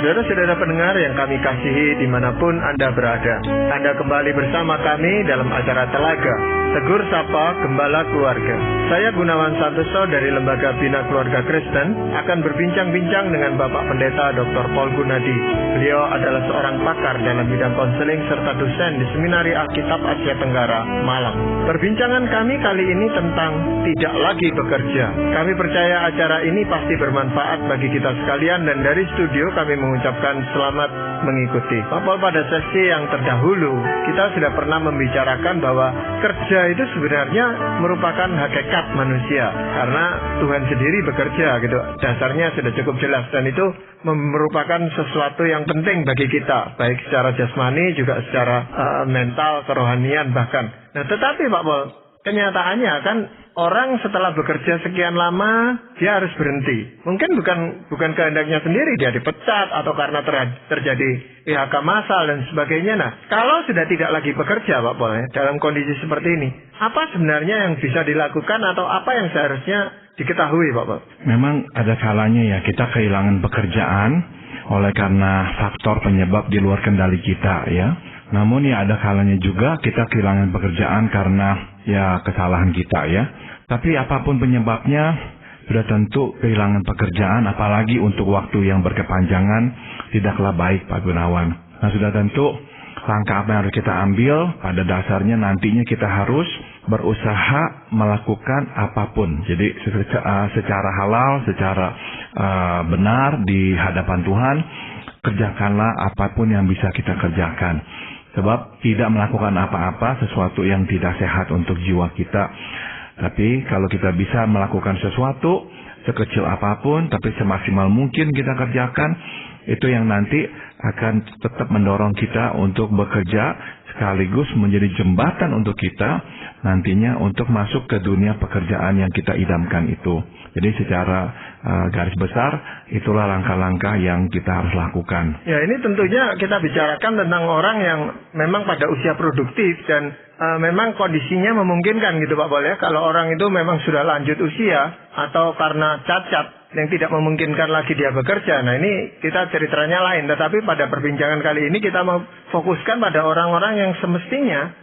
Saudara-saudara pendengar yang kami kasihi dimanapun Anda berada, Anda kembali bersama kami dalam acara Telaga Tegur Sapa Gembala Keluarga. Saya Gunawan Santoso dari Lembaga Bina Keluarga Kristen akan berbincang-bincang dengan Bapak Pendeta Dr. Paul Gunadi. Beliau adalah seorang pakar dalam bidang konseling serta dosen di Seminari Alkitab Asia Tenggara, Malang. Perbincangan kami kali ini tentang tidak lagi bekerja. Kami percaya acara ini pasti bermanfaat bagi kita sekalian, dan dari studio kami mengucapkan selamat mengikuti. Pak Paul, pada sesi yang terdahulu kita sudah pernah membicarakan bahwa kerja itu sebenarnya merupakan hakikat manusia, karena Tuhan sendiri bekerja gitu. Dasarnya sudah cukup jelas, dan itu merupakan sesuatu yang penting bagi kita, baik secara jasmani juga secara mental, kerohanian bahkan. Nah, tetapi Pak Paul, kenyataannya kan orang setelah bekerja sekian lama dia harus berhenti. Mungkin bukan kehendaknya sendiri, dia dipecat atau karena terjadi PHK massal dan sebagainya. Nah, kalau sudah tidak lagi bekerja Pak Paul, dalam kondisi seperti ini, apa sebenarnya yang bisa dilakukan atau apa yang seharusnya diketahui Pak Paul? Memang ada kalanya ya kita kehilangan pekerjaan oleh karena faktor penyebab di luar kendali kita ya. Namun ya ada kalanya juga kita kehilangan pekerjaan karena ya kesalahan kita ya. Tapi apapun penyebabnya, sudah tentu kehilangan pekerjaan apalagi untuk waktu yang berkepanjangan tidaklah baik Pak Gunawan. Nah, sudah tentu langkah apa yang harus kita ambil, pada dasarnya nantinya kita harus berusaha melakukan apapun. Jadi secara halal, secara benar di hadapan Tuhan, kerjakanlah apapun yang bisa kita kerjakan. Sebab tidak melakukan apa-apa sesuatu yang tidak sehat untuk jiwa kita. Tapi kalau kita bisa melakukan sesuatu sekecil apapun, tapi semaksimal mungkin kita kerjakan, itu yang nanti akan tetap mendorong kita untuk bekerja, sekaligus menjadi jembatan untuk kita nantinya untuk masuk ke dunia pekerjaan yang kita idamkan itu. Jadi secara garis besar, itulah langkah-langkah yang kita harus lakukan. Ya, ini tentunya kita bicarakan tentang orang yang memang pada usia produktif dan memang kondisinya memungkinkan gitu Pak Paul ya. Kalau orang itu memang sudah lanjut usia atau karena cacat yang tidak memungkinkan lagi dia bekerja. Nah, ini kita ceritanya lain. Tetapi pada perbincangan kali ini kita mau fokuskan pada orang-orang yang semestinya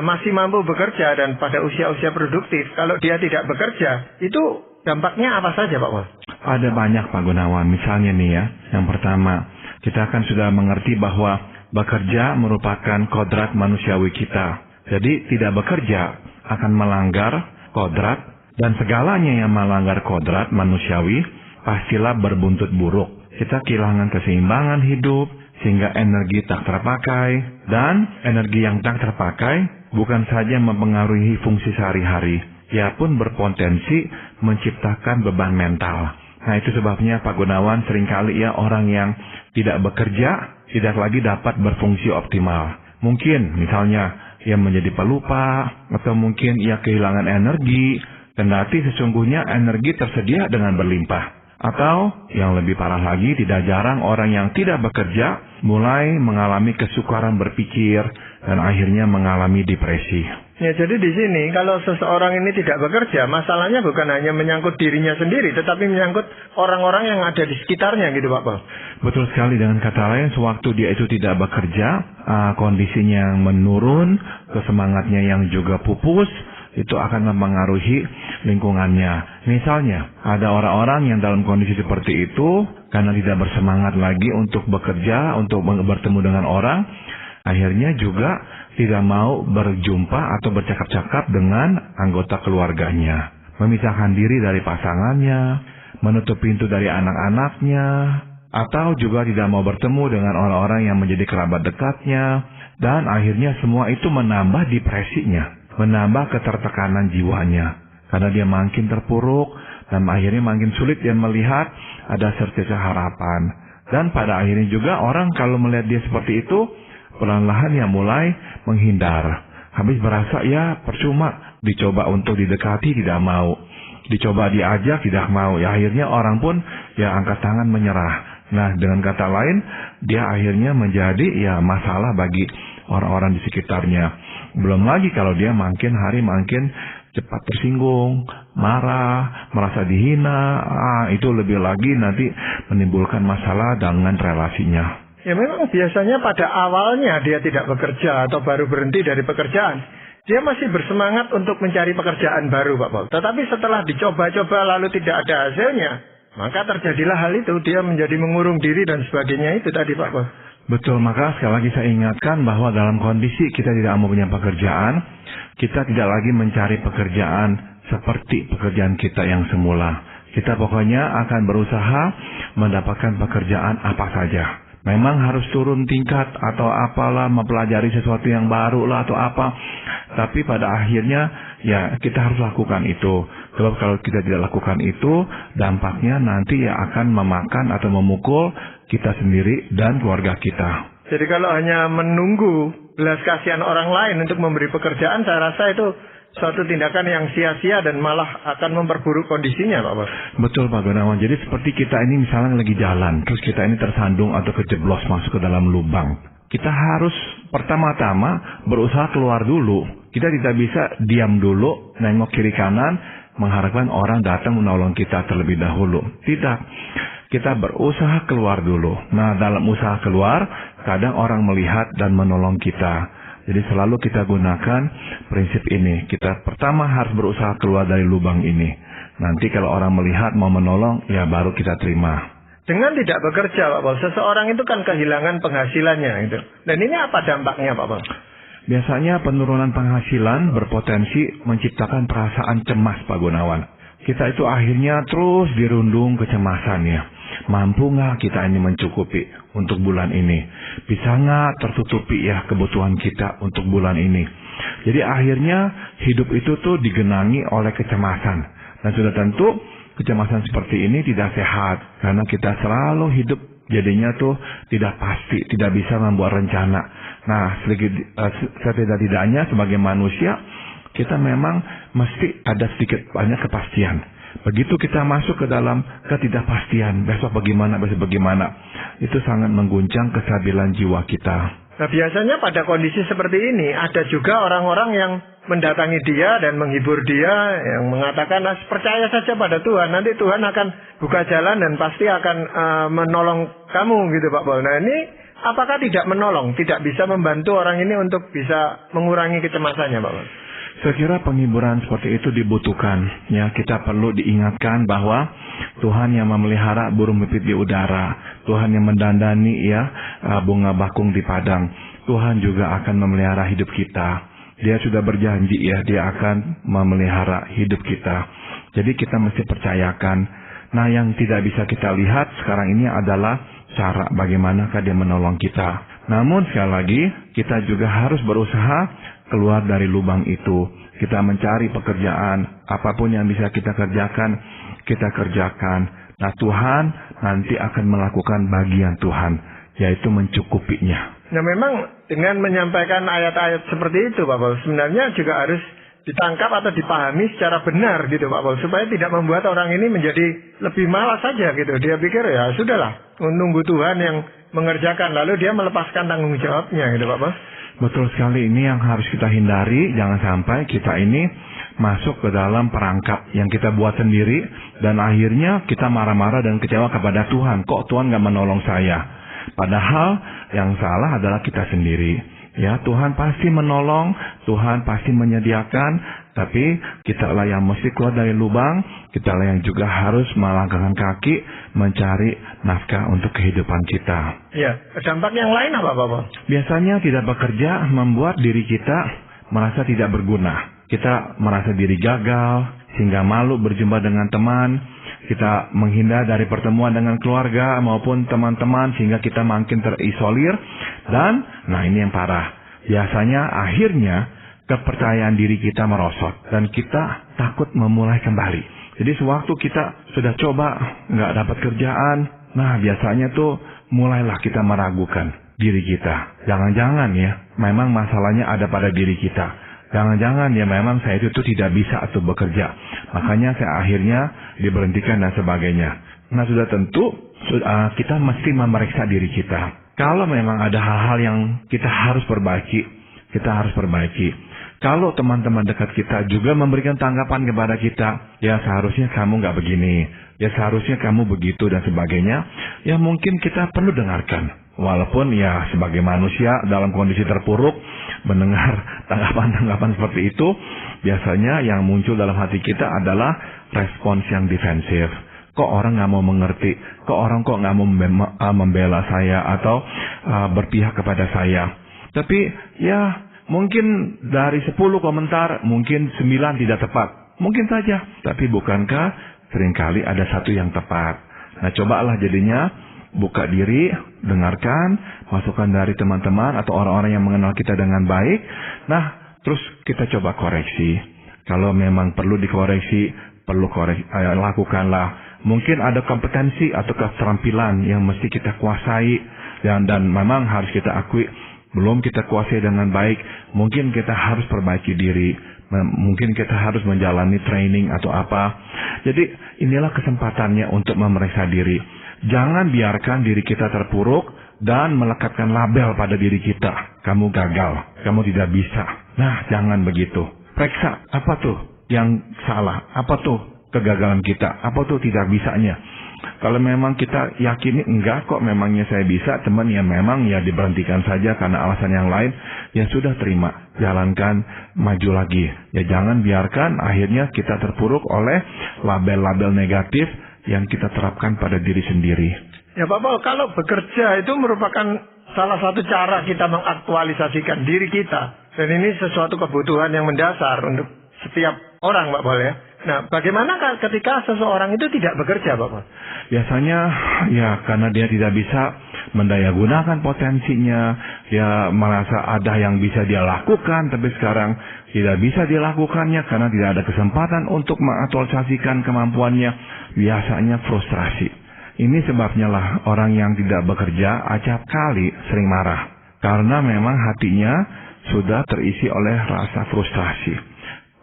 masih mampu bekerja dan pada usia-usia produktif. Kalau dia tidak bekerja, itu dampaknya apa saja Pak Paul? Ada banyak Pak Gunawan. Misalnya nih ya, yang pertama, kita akan sudah mengerti bahwa bekerja merupakan kodrat manusiawi kita. Jadi tidak bekerja akan melanggar kodrat, dan segalanya yang melanggar kodrat manusiawi pastilah berbuntut buruk. Kita kehilangan keseimbangan hidup sehingga energi tak terpakai, dan energi yang tak terpakai bukan saja mempengaruhi fungsi sehari-hari, ia pun berpotensi menciptakan beban mental. Nah, itu sebabnya Pak Gunawan seringkali ya orang yang tidak bekerja tidak lagi dapat berfungsi optimal. Mungkin misalnya ia menjadi pelupa, atau mungkin ia kehilangan energi, kendati sesungguhnya energi tersedia dengan berlimpah. Atau yang lebih parah lagi, tidak jarang orang yang tidak bekerja mulai mengalami kesukaran berpikir dan akhirnya mengalami depresi. Ya, jadi di sini kalau seseorang ini tidak bekerja, masalahnya bukan hanya menyangkut dirinya sendiri, tetapi menyangkut orang-orang yang ada di sekitarnya gitu Pak Paul. Betul sekali, dengan kata lain, sewaktu dia itu tidak bekerja, kondisinya yang menurun, kesemangatnya yang juga pupus, itu akan mempengaruhi lingkungannya. Misalnya, ada orang-orang yang dalam kondisi seperti itu, karena tidak bersemangat lagi untuk bekerja, untuk bertemu dengan orang, akhirnya juga tidak mau berjumpa atau bercakap-cakap dengan anggota keluarganya. Memisahkan diri dari pasangannya, menutup pintu dari anak-anaknya, atau juga tidak mau bertemu dengan orang-orang yang menjadi kerabat dekatnya, dan akhirnya semua itu menambah depresinya, menambah ketertekanan jiwanya, karena dia makin terpuruk, dan akhirnya makin sulit dia melihat ada secerca harapan. Dan pada akhirnya juga orang kalau melihat dia seperti itu, perlahan-lahan ya mulai menghindar. Habis berasa ya percuma, dicoba untuk didekati tidak mau, dicoba diajak tidak mau, ya akhirnya orang pun ya angkat tangan menyerah. Nah, dengan kata lain, dia akhirnya menjadi ya masalah bagi orang-orang di sekitarnya. Belum lagi kalau dia makin hari makin cepat tersinggung, marah, merasa dihina, itu lebih lagi nanti menimbulkan masalah dengan relasinya. Ya memang biasanya pada awalnya dia tidak bekerja atau baru berhenti dari pekerjaan, dia masih bersemangat untuk mencari pekerjaan baru, Pak Paul. Tetapi setelah dicoba-coba lalu tidak ada hasilnya, maka terjadilah hal itu, dia menjadi mengurung diri dan sebagainya itu tadi, Pak Paul. Betul, maka sekali lagi saya ingatkan bahwa dalam kondisi kita tidak mempunyai pekerjaan, kita tidak lagi mencari pekerjaan seperti pekerjaan kita yang semula. Kita pokoknya akan berusaha mendapatkan pekerjaan apa saja. Memang harus turun tingkat atau apalah, mempelajari sesuatu yang baru lah atau apa. Tapi pada akhirnya ya kita harus lakukan itu. Sebab kalau kita tidak lakukan itu, dampaknya nanti ya akan memakan atau memukul kita sendiri dan keluarga kita. Jadi kalau hanya menunggu belas kasihan orang lain untuk memberi pekerjaan, saya rasa itu suatu tindakan yang sia-sia dan malah akan memperburuk kondisinya, Pak Bos. Betul, Pak Gunawan. Jadi seperti kita ini misalnya lagi jalan, terus kita ini tersandung atau kejeblos masuk ke dalam lubang. Kita harus pertama-tama berusaha keluar dulu. Kita tidak bisa diam dulu, nengok kiri kanan, mengharapkan orang datang menolong kita terlebih dahulu. Tidak. Kita berusaha keluar dulu. Nah, dalam usaha keluar, kadang orang melihat dan menolong kita. Jadi selalu kita gunakan prinsip ini. Kita pertama harus berusaha keluar dari lubang ini. Nanti kalau orang melihat mau menolong, ya baru kita terima. Dengan tidak bekerja, Pak Paul, seseorang itu kan kehilangan penghasilannya gitu. Dan ini apa dampaknya, Pak Paul? Biasanya penurunan penghasilan berpotensi menciptakan perasaan cemas, Pak Gunawan. Kita itu akhirnya terus dirundung kecemasannya. Mampu nggak kita ini mencukupi untuk bulan ini? Bisa nggak tertutupi ya kebutuhan kita untuk bulan ini? Jadi akhirnya hidup itu tuh digenangi oleh kecemasan. Dan sudah tentu kecemasan seperti ini tidak sehat. Karena kita selalu hidup jadinya tuh tidak pasti, tidak bisa membuat rencana. Nah, setidak-tidaknya sebagai manusia, kita memang mesti ada sedikit banyak kepastian. Begitu kita masuk ke dalam ketidakpastian, besok bagaimana, itu sangat mengguncang kestabilan jiwa kita. Nah, biasanya pada kondisi seperti ini, ada juga orang-orang yang mendatangi dia dan menghibur dia, yang mengatakan, percaya saja pada Tuhan, nanti Tuhan akan buka jalan dan pasti akan menolong kamu gitu, Pak Paul. Nah, ini apakah tidak menolong, tidak bisa membantu orang ini untuk bisa mengurangi kecemasannya, Pak Paul? Saya kira penghiburan seperti itu dibutuhkan. Ya, kita perlu diingatkan bahwa Tuhan yang memelihara burung pipit di udara, Tuhan yang mendandani bunga bakung di padang, Tuhan juga akan memelihara hidup kita. Dia sudah berjanji dia akan memelihara hidup kita. Jadi kita mesti percayakan. Nah, yang tidak bisa kita lihat sekarang ini adalah cara bagaimanakah dia menolong kita. Namun sekali lagi kita juga harus berusaha keluar dari lubang itu. Kita mencari pekerjaan, apapun yang bisa kita kerjakan, kita kerjakan. Nah, Tuhan nanti akan melakukan bagian Tuhan, yaitu mencukupinya. Nah, memang dengan menyampaikan ayat-ayat seperti itu, Pak Paul, sebenarnya juga harus ditangkap atau dipahami secara benar gitu, Pak Paul, supaya tidak membuat orang ini menjadi lebih malas saja gitu. Dia pikir ya sudahlah, menunggu Tuhan yang mengerjakan, lalu dia melepaskan tanggung jawabnya gitu, Pak Paul. Betul sekali, ini yang harus kita hindari. Jangan sampai kita ini masuk ke dalam perangkap yang kita buat sendiri, dan akhirnya kita marah-marah dan kecewa kepada Tuhan. Kok Tuhan gak menolong saya? Padahal yang salah adalah kita sendiri. Ya, Tuhan pasti menolong, Tuhan pasti menyediakan, tapi kita lah yang mesti keluar dari lubang, kita lah yang juga harus melangkahkan kaki mencari nafkah untuk kehidupan kita. Ya, dampak yang lain apa, Bapak? Biasanya tidak bekerja membuat diri kita merasa tidak berguna. Kita merasa diri gagal, sehingga malu berjumpa dengan teman. Kita menghindar dari pertemuan dengan keluarga maupun teman-teman sehingga kita makin terisolir. Dan, nah ini yang parah. Biasanya akhirnya kepercayaan diri kita merosot. Dan kita takut memulai kembali. Jadi sewaktu kita sudah coba nggak dapat kerjaan. Nah biasanya tuh mulailah kita meragukan diri kita. Jangan-jangan ya memang masalahnya ada pada diri kita. Jangan-jangan ya memang saya itu tidak bisa atau bekerja. Makanya saya akhirnya diberhentikan dan sebagainya. Nah sudah tentu kita mesti memeriksa diri kita. Kalau memang ada hal-hal yang kita harus perbaiki, kita harus perbaiki. Kalau teman-teman dekat kita juga memberikan tanggapan kepada kita, ya seharusnya kamu nggak begini, ya seharusnya kamu begitu dan sebagainya, ya mungkin kita perlu dengarkan. Walaupun ya sebagai manusia dalam kondisi terpuruk, mendengar tanggapan-tanggapan seperti itu, biasanya yang muncul dalam hati kita adalah respons yang defensif. Kok orang nggak mau mengerti? Kok orang nggak mau membela saya atau berpihak kepada saya? Tapi ya mungkin dari 10 komentar, mungkin 9 tidak tepat. Mungkin saja. Tapi bukankah seringkali ada satu yang tepat? Nah, cobalah jadinya buka diri, dengarkan masukan dari teman-teman atau orang-orang yang mengenal kita dengan baik. Nah, terus kita coba koreksi. Kalau memang perlu dikoreksi, lakukanlah. Mungkin ada kompetensi atau keterampilan yang mesti kita kuasai dan memang harus kita akui belum kita kuasai dengan baik. Mungkin kita harus perbaiki diri. Mungkin kita harus menjalani training atau apa. Jadi inilah kesempatannya untuk memeriksa diri. Jangan biarkan diri kita terpuruk dan melekatkan label pada diri kita. Kamu gagal, kamu tidak bisa. Nah, jangan begitu. Periksa, apa tuh yang salah? Apa tuh kegagalan kita? Apa tuh tidak bisanya? Kalau memang kita yakini enggak kok memangnya saya bisa, teman ya memang ya diberhentikan saja karena alasan yang lain, ya sudah terima. Jalankan, maju lagi. Ya jangan biarkan akhirnya kita terpuruk oleh label-label negatif yang kita terapkan pada diri sendiri. Ya Pak Paul, kalau bekerja itu merupakan salah satu cara kita mengaktualisasikan diri kita. Dan ini sesuatu kebutuhan yang mendasar untuk setiap orang Pak Paul ya. Nah, bagaimana ketika seseorang itu tidak bekerja Pak Paul? Biasanya ya karena dia tidak bisa mendayagunakan potensinya, dia merasa ada yang bisa dia lakukan, tapi sekarang tidak bisa dilakukannya karena tidak ada kesempatan untuk mengaktualisasikan kemampuannya. Biasanya frustrasi. Ini sebabnya lah orang yang tidak bekerja acap kali sering marah. Karena memang hatinya sudah terisi oleh rasa frustrasi.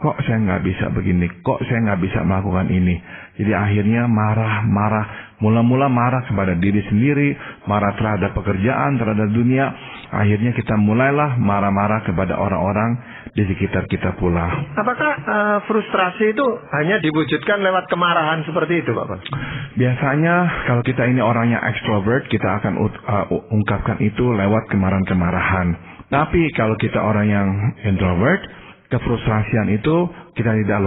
Kok saya nggak bisa begini? Kok saya nggak bisa melakukan ini? Jadi akhirnya marah. Mula-mula marah kepada diri sendiri, marah terhadap pekerjaan, terhadap dunia. Akhirnya kita mulailah marah-marah kepada orang-orang di sekitar kita pula. Apakah frustrasi itu hanya diwujudkan lewat kemarahan seperti itu, Pak? Biasanya kalau kita ini orangnya extrovert, kita akan ungkapkan itu lewat kemarahan-kemarahan. Tapi kalau kita orang yang introvert, kefrustrasian itu kita tidak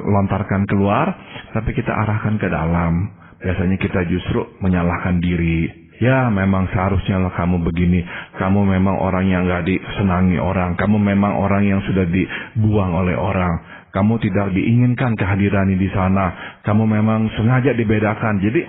lontarkan keluar, tapi kita arahkan ke dalam. Biasanya kita justru menyalahkan diri. Ya memang seharusnya lah kamu begini. Kamu memang orang yang gak disenangi orang. Kamu memang orang yang sudah dibuang oleh orang. Kamu tidak diinginkan kehadiran di sana. Kamu memang sengaja dibedakan. Jadi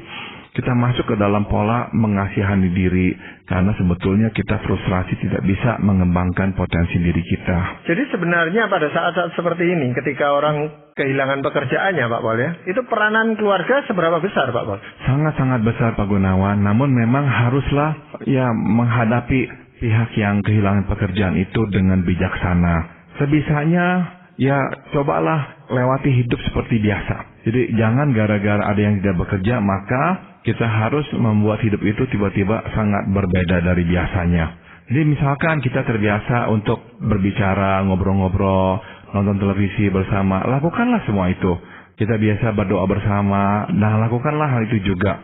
kita masuk ke dalam pola mengasihani diri. Karena sebetulnya kita frustrasi tidak bisa mengembangkan potensi diri kita. Jadi sebenarnya pada saat-saat seperti ini, ketika orang kehilangan pekerjaannya Pak Paul ya, itu peranan keluarga seberapa besar Pak Paul? Sangat-sangat besar Pak Gunawan. Namun memang haruslah ya menghadapi pihak yang kehilangan pekerjaan itu dengan bijaksana. Sebisanya ya cobalah lewati hidup seperti biasa. Jadi jangan gara-gara ada yang tidak bekerja maka kita harus membuat hidup itu tiba-tiba sangat berbeda dari biasanya. Jadi misalkan kita terbiasa untuk berbicara, ngobrol-ngobrol, nonton televisi bersama, lakukanlah semua itu. Kita biasa berdoa bersama, nah lakukanlah hal itu juga.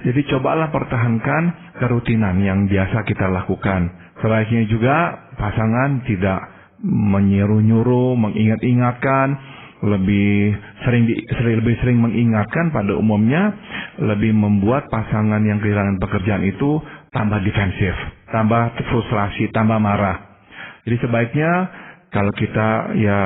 Jadi cobalah pertahankan kerutinan yang biasa kita lakukan. Sebaiknya juga pasangan tidak menyuruh-nyuruh, mengingat-ingatkan, lebih sering mengingatkan pada umumnya, lebih membuat pasangan yang kehilangan pekerjaan itu tambah defensif, tambah frustrasi, tambah marah. Jadi sebaiknya kalau kita ya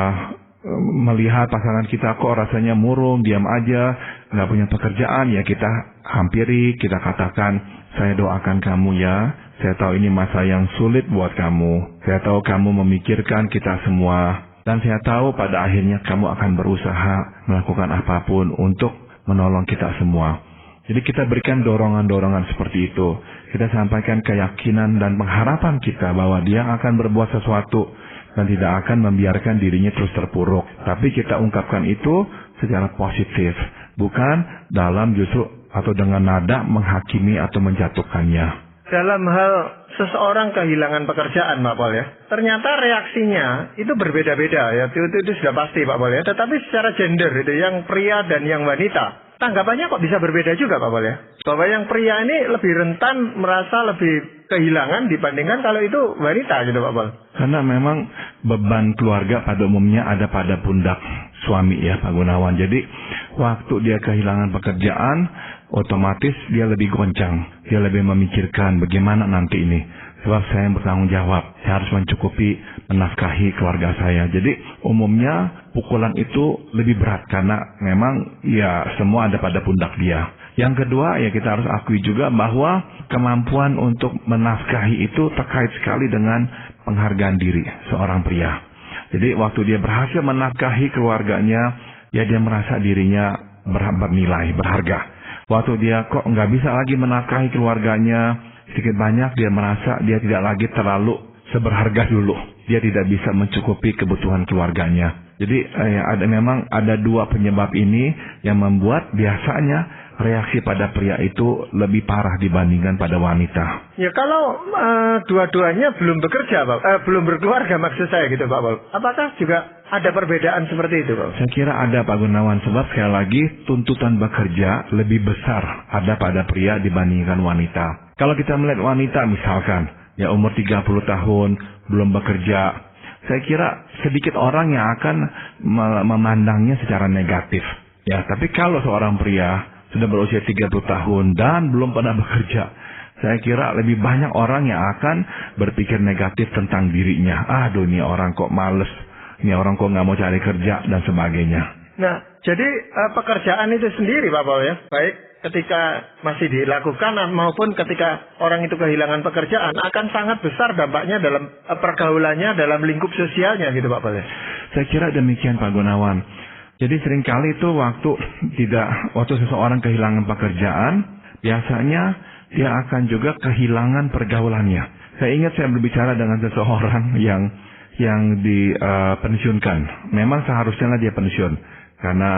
melihat pasangan kita kok rasanya murung, diam aja, nggak punya pekerjaan, ya kita hampiri, kita katakan, saya doakan kamu ya, saya tahu ini masa yang sulit buat kamu, saya tahu kamu memikirkan kita semua. Dan saya tahu pada akhirnya kamu akan berusaha melakukan apapun untuk menolong kita semua. Jadi kita berikan dorongan-dorongan seperti itu. Kita sampaikan keyakinan dan pengharapan kita bahwa dia akan berbuat sesuatu dan tidak akan membiarkan dirinya terus terpuruk. Tapi kita ungkapkan itu secara positif, bukan dalam justru atau dengan nada menghakimi atau menjatuhkannya. dalam hal seseorang kehilangan pekerjaan, Pak Pol ya, ternyata reaksinya itu berbeda-beda ya. Itu sudah pasti, Pak Pol ya. Tetapi secara gender itu, yang pria dan yang wanita, tanggapannya kok bisa berbeda juga, Pak Pol ya. Bahwa yang pria ini lebih rentan merasa lebih kehilangan dibandingkan kalau itu wanita gitu, Pak Pol. Karena memang beban keluarga pada umumnya ada pada pundak suami ya, Pak Gunawan. Jadi waktu dia kehilangan pekerjaan, otomatis dia lebih goncang. Dia lebih memikirkan bagaimana nanti ini. Sebab saya yang bertanggung jawab. Saya harus mencukupi menafkahi keluarga saya. Jadi umumnya pukulan itu lebih berat. Karena memang ya semua ada pada pundak dia. Yang kedua ya kita harus akui juga bahwa kemampuan untuk menafkahi itu terkait sekali dengan penghargaan diri seorang pria. Jadi waktu dia berhasil menafkahi keluarganya, ya dia merasa dirinya bernilai, berharga. Waktu dia kok nggak bisa lagi menafkahi keluarganya, sedikit banyak dia merasa dia tidak lagi terlalu seberharga dulu. Dia tidak bisa mencukupi kebutuhan keluarganya. Jadi memang ada dua penyebab ini yang membuat biasanya reaksi pada pria itu lebih parah dibandingkan pada wanita. Ya kalau dua-duanya belum bekerja, Pak, belum berkeluarga maksud saya gitu, Pak Pol. Apakah juga ada perbedaan seperti itu, Pak? Saya kira ada, Pak Gunawan, sebab sekali lagi tuntutan bekerja lebih besar ada pada pria dibandingkan wanita. Kalau kita melihat wanita misalkan, ya umur 30 tahun, belum bekerja, saya kira sedikit orang yang akan memandangnya secara negatif. Ya, tapi kalau seorang pria sudah berusia 30 tahun dan belum pernah bekerja, saya kira lebih banyak orang yang akan berpikir negatif tentang dirinya. Aduh, ini orang kok males, ini orang kok nggak mau cari kerja, dan sebagainya. Nah, jadi pekerjaan itu sendiri, Pak Pol ya, baik ketika masih dilakukan maupun ketika orang itu kehilangan pekerjaan, akan sangat besar dampaknya dalam pergaulannya, dalam lingkup sosialnya gitu, Pak Pol ya. Saya kira demikian, Pak Gunawan. Jadi seringkali itu waktu seseorang kehilangan pekerjaan, biasanya dia akan juga kehilangan pergaulannya. Saya ingat saya berbicara dengan seseorang yang dipensiunkan. Memang seharusnya dia pensiun karena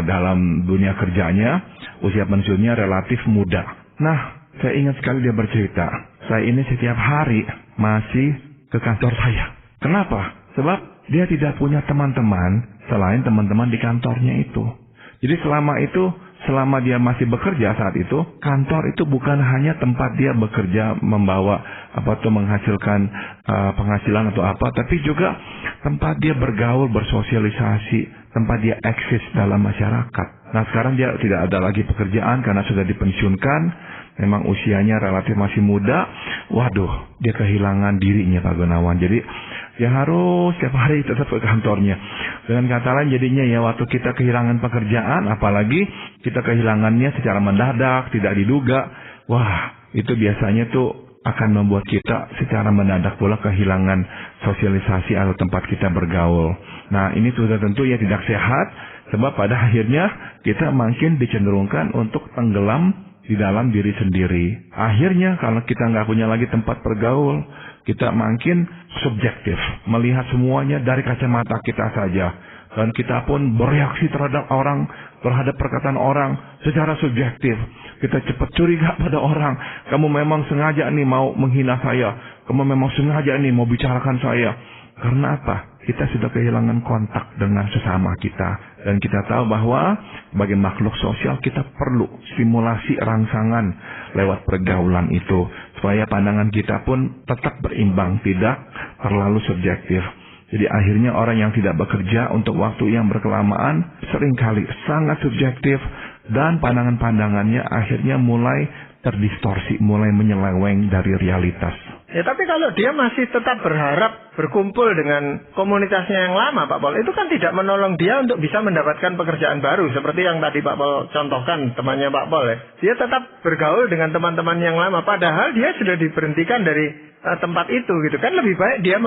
dalam dunia kerjanya usia pensiunnya relatif muda. Nah, saya ingat sekali dia bercerita, saya ini setiap hari masih ke kantor saya. Kenapa? Sebab dia tidak punya teman-teman selain teman-teman di kantornya itu. Jadi selama dia masih bekerja saat itu, kantor itu bukan hanya tempat dia bekerja membawa menghasilkan penghasilan atau apa, tapi juga tempat dia bergaul, bersosialisasi, tempat dia eksis dalam masyarakat. Nah, sekarang dia tidak ada lagi pekerjaan karena sudah dipensiunkan, memang usianya relatif masih muda. Waduh, dia kehilangan dirinya, Pak Gunawan. Jadi dia harus setiap hari tetap ke kantornya. Dengan kata lain jadinya ya, waktu kita kehilangan pekerjaan, apalagi kita kehilangannya secara mendadak, tidak diduga, wah itu biasanya tuh akan membuat kita secara mendadak pula kehilangan sosialisasi atau tempat kita bergaul. Nah, ini sudah tentu ya tidak sehat, sebab pada akhirnya kita makin dicenderungkan untuk tenggelam di dalam diri sendiri. Akhirnya kalau kita nggak punya lagi tempat bergaul, kita makin subjektif, melihat semuanya dari kacamata kita saja. Dan kita pun bereaksi terhadap perkataan orang secara subjektif. Kita cepat curiga pada orang. Kamu memang sengaja nih mau menghina saya. Kamu memang sengaja nih mau bicarakan saya. Karena apa? Kita sudah kehilangan kontak dengan sesama kita. Dan kita tahu bahwa sebagai makhluk sosial kita perlu stimulasi rangsangan lewat pergaulan itu. Supaya pandangan kita pun tetap berimbang, tidak terlalu subjektif. Jadi akhirnya orang yang tidak bekerja untuk waktu yang berkelamaan seringkali sangat subjektif. Dan pandangan-pandangannya akhirnya mulai terdistorsi, mulai menyeleweng dari realitas. Ya, tapi kalau dia masih tetap berharap berkumpul dengan komunitasnya yang lama, Pak Pol, itu kan tidak menolong dia untuk bisa mendapatkan pekerjaan baru. Seperti yang tadi Pak Pol contohkan, temannya Pak Pol ya. Dia tetap bergaul dengan teman-teman yang lama, padahal dia sudah diberhentikan dari tempat itu gitu kan. Lebih baik dia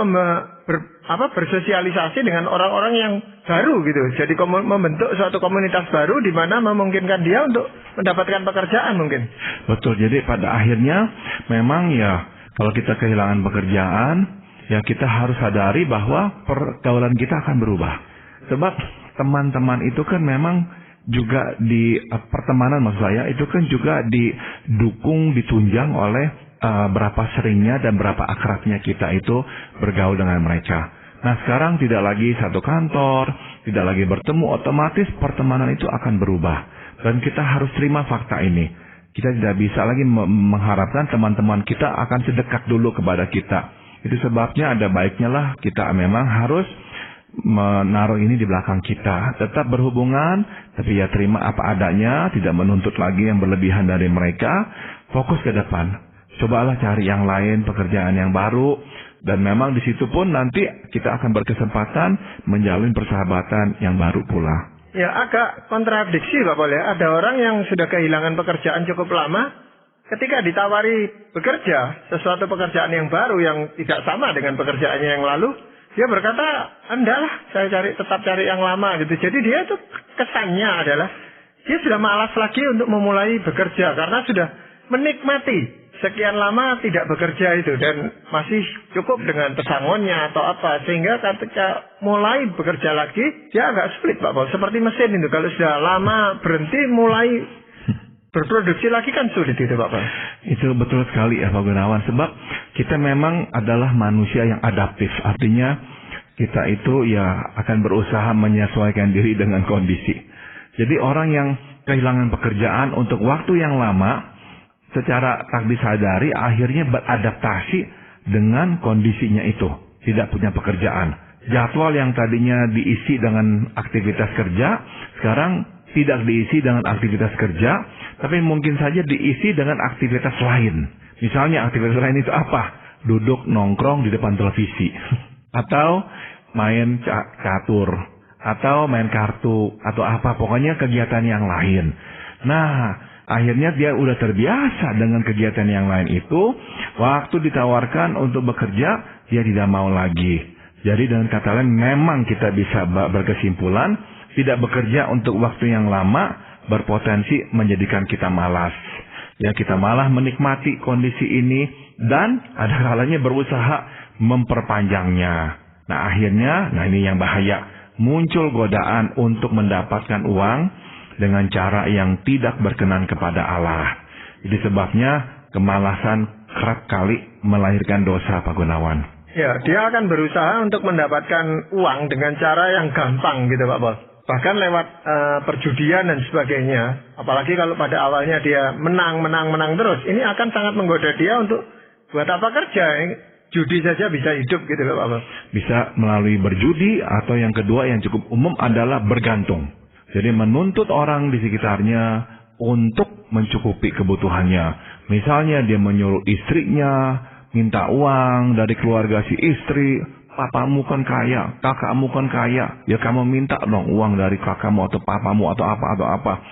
bersosialisasi dengan orang-orang yang baru gitu. Jadi membentuk suatu komunitas baru di mana memungkinkan dia untuk mendapatkan pekerjaan mungkin. Betul, jadi pada akhirnya memang ya, kalau kita kehilangan pekerjaan, ya kita harus sadari bahwa pergaulan kita akan berubah. Sebab teman-teman itu kan memang juga di pertemanan, maksud saya, itu kan juga didukung, ditunjang oleh berapa seringnya dan berapa akrabnya kita itu bergaul dengan mereka. Nah, sekarang tidak lagi satu kantor, tidak lagi bertemu, otomatis pertemanan itu akan berubah. Dan kita harus terima fakta ini. Kita tidak bisa lagi mengharapkan teman-teman kita akan sedekat dulu kepada kita. Itu sebabnya ada baiknya lah kita memang harus menaruh ini di belakang kita. Tetap berhubungan, tapi ya terima apa adanya, tidak menuntut lagi yang berlebihan dari mereka. Fokus ke depan. Cobalah cari yang lain, pekerjaan yang baru. Dan memang di situ pun nanti kita akan berkesempatan menjalin persahabatan yang baru pula. Ya, agak kontradiksi Pak Pol ya. Ada orang yang sudah kehilangan pekerjaan cukup lama, ketika ditawari bekerja, sesuatu pekerjaan yang baru yang tidak sama dengan pekerjaannya yang lalu, dia berkata, "Enggak lah, saya tetap cari yang lama," gitu. Jadi dia itu kesannya adalah dia sudah malas lagi untuk memulai bekerja karena sudah menikmati sekian lama tidak bekerja itu dan masih cukup dengan pesangonnya atau apa, sehingga ketika mulai bekerja lagi dia agak sulit Pak Pol. Seperti mesin itu, kalau sudah lama berhenti mulai berproduksi lagi kan sulit itu Pak Pol. Itu betul sekali ya Pak Gunawan, sebab kita memang adalah manusia yang adaptif. Artinya kita itu ya akan berusaha menyesuaikan diri dengan kondisi. Jadi orang yang kehilangan pekerjaan untuk waktu yang lama, secara tak disadari akhirnya beradaptasi dengan kondisinya itu. Tidak punya pekerjaan. Jadwal yang tadinya diisi dengan aktivitas kerja, sekarang tidak diisi dengan aktivitas kerja, tapi mungkin saja diisi dengan aktivitas lain. Misalnya aktivitas lain itu apa? Duduk nongkrong di depan televisi. Atau main catur. Atau main kartu. Atau apa. Pokoknya kegiatan yang lain. Nah, akhirnya dia udah terbiasa dengan kegiatan yang lain itu. Waktu ditawarkan untuk bekerja, dia tidak mau lagi. Jadi dengan kata lain, memang kita bisa berkesimpulan, tidak bekerja untuk waktu yang lama, berpotensi menjadikan kita malas. Ya, kita malah menikmati kondisi ini, dan ada kalanya berusaha memperpanjangnya. Nah akhirnya, ini yang bahaya. Muncul godaan untuk mendapatkan uang dengan cara yang tidak berkenan kepada Allah. Jadi sebabnya kemalasan kerap kali melahirkan dosa Pak Gunawan. Ya, dia akan berusaha untuk mendapatkan uang dengan cara yang gampang gitu Pak Pol. Bahkan lewat perjudian dan sebagainya. Apalagi kalau pada awalnya dia menang terus. Ini akan sangat menggoda dia untuk buat apa kerja. Judi saja bisa hidup gitu Pak Pol. Bisa melalui berjudi, atau yang kedua yang cukup umum adalah bergantung. Jadi menuntut orang di sekitarnya untuk mencukupi kebutuhannya. Misalnya dia menyuruh istrinya minta uang dari keluarga si istri. Papamu kan kaya, kakakmu kan kaya. Ya kamu minta dong uang dari kakakmu atau papamu atau apa.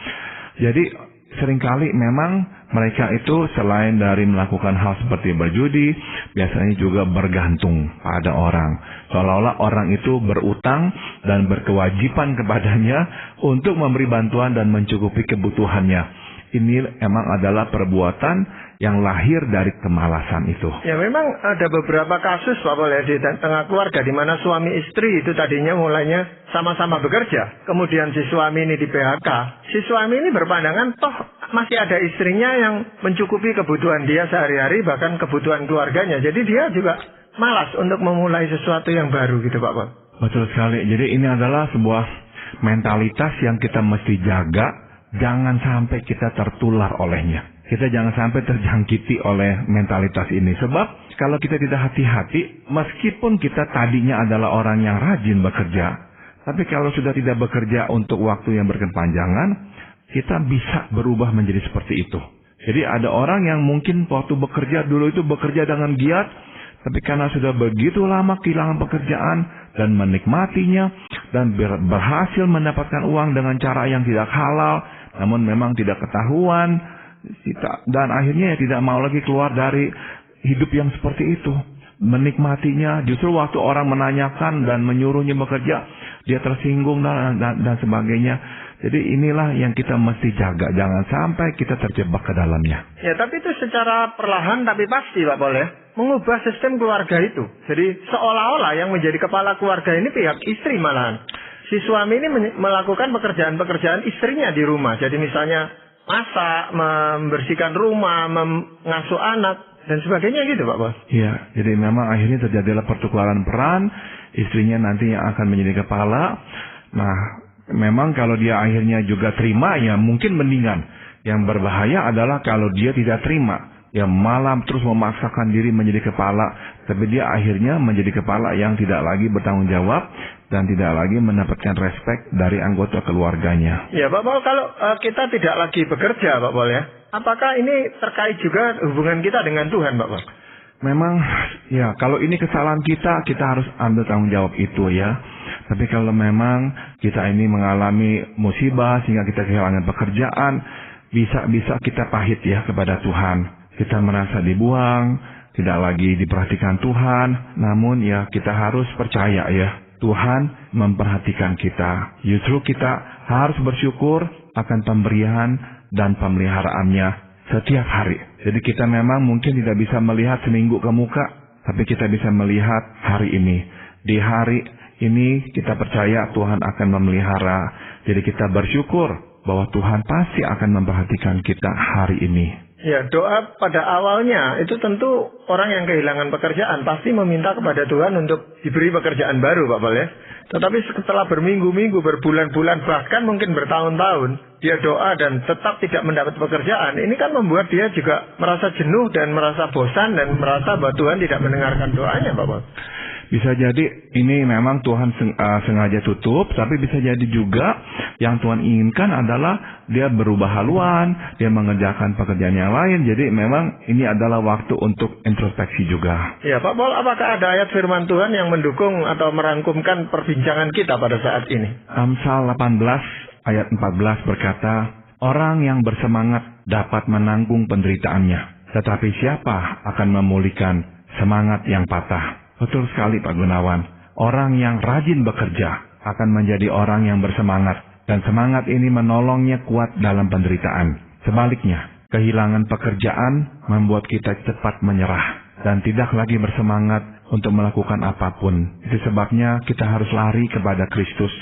Jadi seringkali memang mereka itu selain dari melakukan hal seperti berjudi, biasanya juga bergantung pada orang. Seolah-olah orang itu berutang dan berkewajiban kepadanya untuk memberi bantuan dan mencukupi kebutuhannya. Ini emang adalah perbuatan yang lahir dari kemalasan itu. Ya memang ada beberapa kasus Pak Pol ya, di tengah keluarga di mana suami istri itu tadinya mulainya sama-sama bekerja. Kemudian si suami ini di PHK. Si suami ini berpandangan toh masih ada istrinya yang mencukupi kebutuhan dia sehari-hari, bahkan kebutuhan keluarganya. Jadi dia juga malas untuk memulai sesuatu yang baru gitu Pak Pol. Betul sekali. Jadi ini adalah sebuah mentalitas yang kita mesti jaga. Jangan sampai kita tertular olehnya. Kita jangan sampai terjangkiti oleh mentalitas ini. Sebab kalau kita tidak hati-hati, meskipun kita tadinya adalah orang yang rajin bekerja, tapi kalau sudah tidak bekerja untuk waktu yang berkepanjangan, kita bisa berubah menjadi seperti itu. Jadi ada orang yang mungkin waktu bekerja dulu itu bekerja dengan giat, tapi karena sudah begitu lama kehilangan pekerjaan dan menikmatinya dan berhasil mendapatkan uang dengan cara yang tidak halal, namun memang tidak ketahuan, dan akhirnya tidak mau lagi keluar dari hidup yang seperti itu. Menikmatinya, justru waktu orang menanyakan dan menyuruhnya bekerja, dia tersinggung dan sebagainya. Jadi inilah yang kita mesti jaga, jangan sampai kita terjebak ke dalamnya. Ya, tapi itu secara perlahan tapi pasti Pak Pol ya, mengubah sistem keluarga itu. Jadi seolah-olah yang menjadi kepala keluarga ini pihak istri malahan. Si suami ini melakukan pekerjaan-pekerjaan istrinya di rumah. Jadi misalnya masak, membersihkan rumah, mengasuh anak. dan sebagainya gitu Pak Paul. Iya, jadi memang akhirnya terjadilah pertukaran peran, istrinya nanti yang akan menjadi kepala. Nah, memang kalau dia akhirnya juga terima, ya mungkin mendingan. Yang berbahaya adalah kalau dia tidak terima, ya malam terus memaksakan diri menjadi kepala, tapi dia akhirnya menjadi kepala yang tidak lagi bertanggung jawab dan tidak lagi mendapatkan respek dari anggota keluarganya. Ya Pak Paul, kalau kita tidak lagi bekerja Pak Paul ya, apakah ini terkait juga hubungan kita dengan Tuhan Pak Paul? Memang ya kalau ini kesalahan kita harus ambil tanggung jawab itu ya. Tapi kalau memang kita ini mengalami musibah sehingga kita kehilangan pekerjaan, bisa kita pahit ya kepada Tuhan. Kita merasa dibuang, tidak lagi diperhatikan Tuhan. Namun ya kita harus percaya ya, Tuhan memperhatikan kita. Justru kita harus bersyukur akan pemberian dan pemeliharaannya setiap hari. Jadi kita memang mungkin tidak bisa melihat seminggu ke muka, tapi kita bisa melihat hari ini. Di hari ini kita percaya Tuhan akan memelihara. Jadi kita bersyukur bahwa Tuhan pasti akan memperhatikan kita hari ini. Ya, doa pada awalnya itu tentu orang yang kehilangan pekerjaan pasti meminta kepada Tuhan untuk diberi pekerjaan baru Pak Paul ya. Tetapi setelah berminggu-minggu, berbulan-bulan, bahkan mungkin bertahun-tahun, dia doa dan tetap tidak mendapat pekerjaan. Ini kan membuat dia juga merasa jenuh dan merasa bosan dan merasa bahwa Tuhan tidak mendengarkan doanya Pak Paul. Bisa jadi ini memang Tuhan sengaja tutup, tapi bisa jadi juga yang Tuhan inginkan adalah dia berubah haluan, dia mengerjakan pekerjaan yang lain. Jadi memang ini adalah waktu untuk introspeksi juga. Ya Pak Paul, apakah ada ayat firman Tuhan yang mendukung atau merangkumkan perbincangan kita pada saat ini? Amsal 18 ayat 14 berkata, orang yang bersemangat dapat menanggung penderitaannya, tetapi siapa akan memulihkan semangat yang patah? Betul sekali Pak Gunawan. Orang yang rajin bekerja akan menjadi orang yang bersemangat. Dan semangat ini menolongnya kuat dalam penderitaan. Sebaliknya, kehilangan pekerjaan membuat kita cepat menyerah. Dan tidak lagi bersemangat untuk melakukan apapun. Itu sebabnya kita harus lari kepada Kristus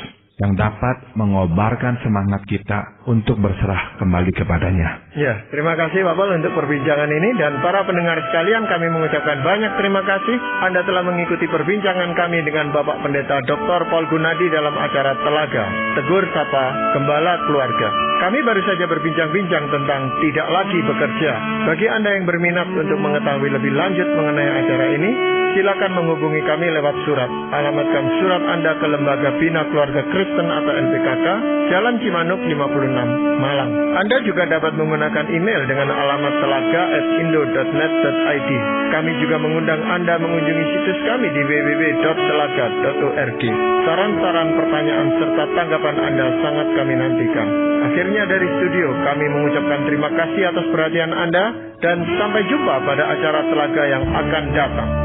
yang dapat mengobarkan semangat kita untuk berserah kembali kepadanya. Ya, terima kasih Pak Paul untuk perbincangan ini, dan para pendengar sekalian, kami mengucapkan banyak terima kasih Anda telah mengikuti perbincangan kami dengan Bapak Pendeta Dr. Paul Gunadi dalam acara Telaga, Tegur Sapa Gembala Keluarga. Kami baru saja berbincang-bincang tentang tidak lagi bekerja. Bagi Anda yang berminat untuk mengetahui lebih lanjut mengenai acara ini, silakan menghubungi kami lewat surat. Alamatkan surat Anda ke Lembaga Bina Keluarga Kristen atau LPKK, Jalan Cimanuk 56, Malang. Anda juga dapat menggunakan email dengan alamat telaga@indo.net.id. Kami juga mengundang Anda mengunjungi situs kami di www.telaga.org. Saran-saran, pertanyaan, serta tanggapan Anda sangat kami nantikan. Akhirnya dari studio, kami mengucapkan terima kasih atas perhatian Anda, dan sampai jumpa pada acara Telaga yang akan datang.